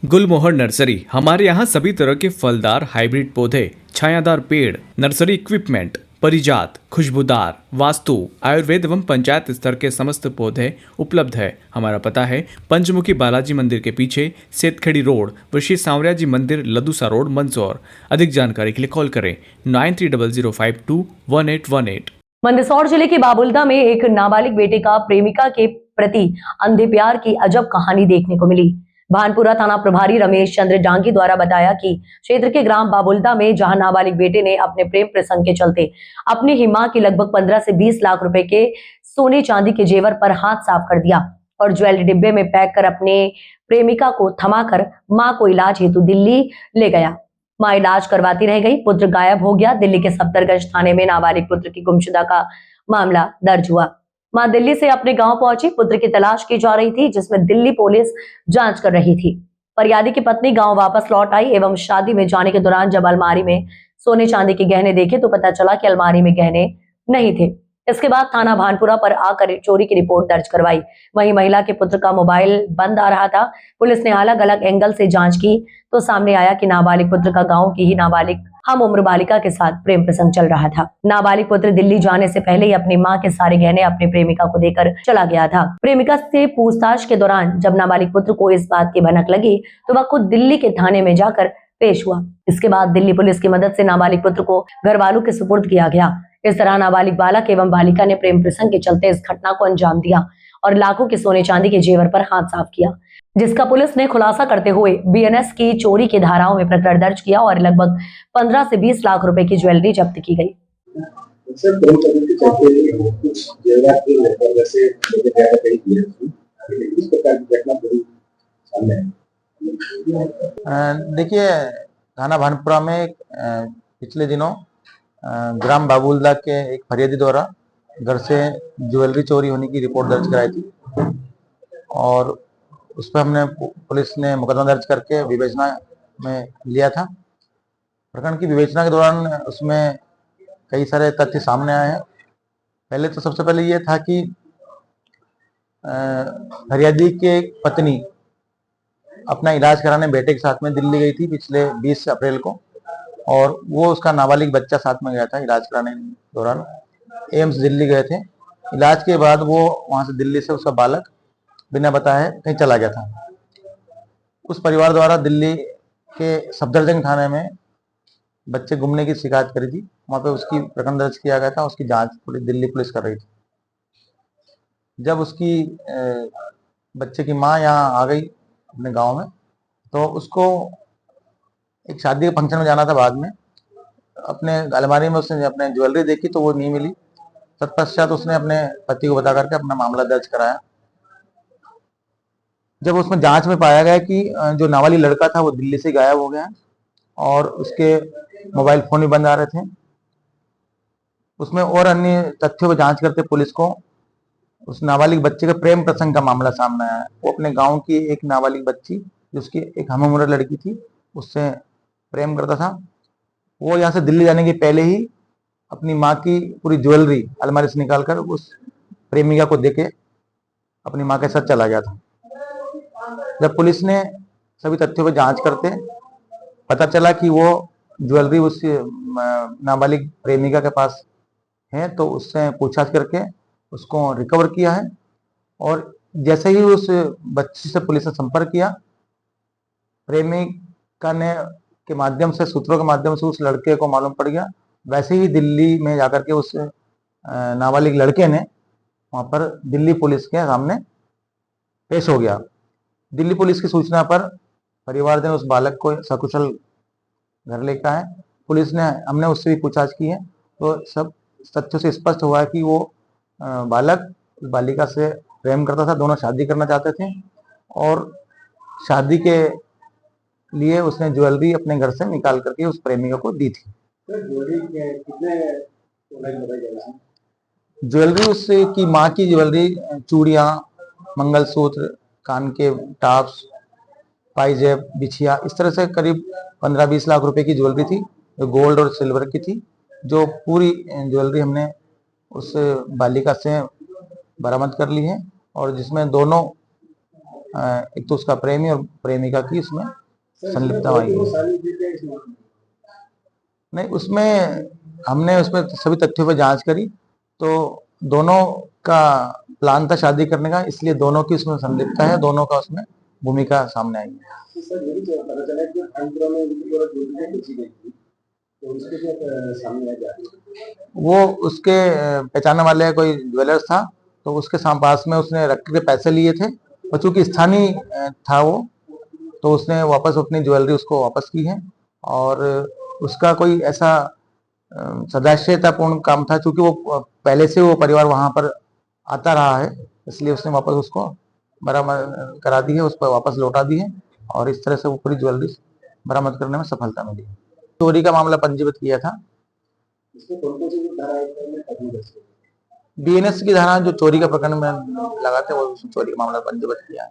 गुलमोहर nursery हमारे यहाँ सभी तरह के फलदार हाइब्रिड पौधे, छायादार पेड़, नर्सरी इक्विपमेंट, परिजात, खुशबूदार, वास्तु, आयुर्वेद एवं पंचायत स्तर के समस्त पौधे उपलब्ध है। हमारा पता है पंचमुखी बालाजी मंदिर के पीछे, सेतखेड़ी रोड, व श्री सांवरिया जी मंदिर, लदूसा रोड, मंदसौर। अधिक जानकारी के लिए कॉल करें 9300521818। मंदसौर जिले के बाबुल्दा में एक नाबालिग बेटे का प्रेमिका के प्रति अंधे प्यार की अजब कहानी देखने को मिली। भानपुरा थाना प्रभारी रमेश चंद्र डांगी द्वारा बताया कि क्षेत्र के ग्राम बाबुल्दा में जहां नाबालिग बेटे ने अपने प्रेम प्रसंग के चलते अपनी ही मां की लगभग 15 से 20 लाख रुपए के सोने चांदी के जेवर पर हाथ साफ कर दिया और ज्वेलरी डिब्बे में पैक कर अपने प्रेमिका को थमाकर मां को इलाज हेतु दिल्ली ले गया। मां इलाज करवाती रह गई, पुत्र गायब हो गया। दिल्ली के सफदरगंज थाने में नाबालिग पुत्र की गुमशुदा का मामला दर्ज हुआ। मां दिल्ली से अपने गांव पहुंची, पुत्र की तलाश की जा रही थी, जिसमें दिल्ली पुलिस जांच कर रही थी। फरियादी की पत्नी गांव वापस लौट आई एवं शादी में जाने के दौरान जब अलमारी में सोने चांदी के गहने देखे तो पता चला कि अलमारी में गहने नहीं थे। इसके बाद थाना भानपुरा पर आकर चोरी की रिपोर्ट दर्ज करवाई। वहीं महिला के पुत्र का मोबाइल बंद आ रहा था। पुलिस ने अलग अलग एंगल से जांच की तो सामने आया कि नाबालिग पुत्र का गांव की ही नाबालिग हम उम्र बालिका के साथ प्रेम प्रसंग चल रहा था। नाबालिग पुत्र दिल्ली जाने से पहले ही अपनी मां के सारे गहने अपनी प्रेमिका को देकर चला गया था। प्रेमिका से पूछताछ के दौरान जब नाबालिग पुत्र को इस बात की भनक लगी तो वह खुद दिल्ली के थाने में जाकर पेश हुआ। इसके बाद दिल्ली पुलिस की मदद से नाबालिग पुत्र को घर वालों के सुपुर्द किया गया। इस तरह नाबालिग बालक एवं बालिका ने प्रेम प्रसंग के चलते इस घटना को अंजाम दिया और लाखों के सोने चांदी के जेवर पर हाथ साफ किया, जिसका पुलिस ने खुलासा करते हुए बीएनएस की चोरी की धाराओं में प्रकरण दर्ज किया और लगभग 15 से 20 लाख रुपए की ज्वेलरी जब्त की गई। देखिए, थाना भानपुरा में पिछले दिनों ग्राम बाबुल्दा के एक फरियादी द्वारा घर से ज्वेलरी चोरी होने की रिपोर्ट दर्ज कराई थी और उस पर हमने पुलिस ने मुकदमा दर्ज करके विवेचना में लिया था। प्रकरण की विवेचना के दौरान उसमें कई सारे तथ्य सामने आए हैं। पहले तो सबसे पहले ये था कि फरियादी के पत्नी अपना इलाज कराने बेटे के साथ में दिल्ली गई थी पिछले 20 अप्रैल को और वो उसका नाबालिग बच्चा साथ में गया था। इलाज कराने के दौरान एम्स दिल्ली गए थे। इलाज के बाद वो वहां से दिल्ली से उसका बालक बिना बताए कहीं चला गया था। उस परिवार द्वारा दिल्ली के सफदरजंग थाने में बच्चे गुमने की शिकायत करी थी। वहां पे उसकी प्रकरण दर्ज किया गया था। उसकी जांच दिल्ली पुलिस कर रही थी। जब उसकी बच्चे की माँ यहाँ आ गई अपने गांव में तो उसको एक शादी के फंक्शन में जाना था। बाद में अपने अलमारी में उसने अपने ज्वेलरी देखी तो वो नहीं मिली। तत्पश्चात उसने अपने पति को बता करके अपना मामला दर्ज कराया। जब उसमें जांच में पाया गया कि जो नाबालिग लड़का था वो दिल्ली से गायब हो गया और उसके मोबाइल फोन भी बंद आ रहे थे। उसमें और अन्य तथ्यों पर जांच करते पुलिस को उस नाबालिग बच्चे के प्रेम प्रसंग का मामला सामने आया। वो अपने गांव की एक नाबालिग बच्ची जो उसकी एक हमउम्र लड़की थी उससे प्रेम करता था। वो यहाँ से दिल्ली जाने के पहले ही अपनी माँ की पूरी ज्वेलरी अलमारी से निकालकर उस प्रेमिका को देके अपनी माँ के साथ चला गया था। जब पुलिस ने सभी तथ्यों पर जांच करते पता चला कि वो ज्वेलरी उस नाबालिग प्रेमिका के पास है तो उससे पूछताछ करके उसको रिकवर किया है। और जैसे ही उस बच्ची से पुलिस ने संपर्क किया, प्रेमिका ने के माध्यम से सूत्रों के माध्यम से उस लड़के को मालूम पड़ गया। वैसे ही दिल्ली में जाकर के उस नाबालिग लड़के ने वहां पर दिल्ली पुलिस के सामने पेश हो गया। दिल्ली पुलिस की सूचना पर परिवार ने उस बालक को सकुशल घर लेकर आए। पुलिस ने हमने उससे भी पूछताछ की है तो सब तथ्यों से स्पष्ट हुआ है कि वो बालक उस बालिका से प्रेम करता था। दोनों शादी करना चाहते थे और शादी के लिए उसने ज्वेलरी अपने घर से निकाल करके उस प्रेमिका को दी थी। ज्वेलरी उसकी माँ की ज्वेलरी, चूड़ियाँ, मंगलसूत्र, कान के टॉप्स, पाइजेब, बिछिया, इस तरह से करीब 15-20 लाख रुपए की ज्वेलरी थी जो गोल्ड और सिल्वर की थी। जो पूरी ज्वेलरी हमने उस बालिका से बरामद कर ली है और जिसमें दोनों एक तो उसका प्रेमी और प्रेमिका की इसमें संलिप्तता आई है। नहीं, उसमें हमने उसमें सभी तथ्यों पर जांच करी, तो दोनों का प्लान था शादी करने का, इसलिए दोनों की उसमें संलिप्तता है, दोनों का उसमें भूमिका सामने आई है। सर ये भी तो पता चला कि अंतरा में उनकी और दूसरी किसी गई थी, तो उसके जो सामने आ जाती वो उसके पहचानने वाले कोई ज्वेलर्स था, तो उसके पास में उसने रख के पैसे लिए थे, और चूंकि स्थानीय था वो, तो उसने वापस अपनी ज्वेलरी उसको वापस की है। और उसका कोई ऐसा सदाशयतापूर्ण काम था, चूंकि वो पहले से वो परिवार वहां पर आता रहा है, इसलिए उसने वापस उसको बरामद करा दी है, उस पर वापस लौटा दी है, और इस तरह से वो पूरी ज्वेलरी बरामद करने में सफलता मिली है। चोरी का मामला पंजीबद्ध किया था। इसमें कौन कौन सी धारा है? बीएनएस की धारा जो चोरी का प्रकरण में लगाते हैं, वो चोरी का मामला पंजीबद्ध किया है।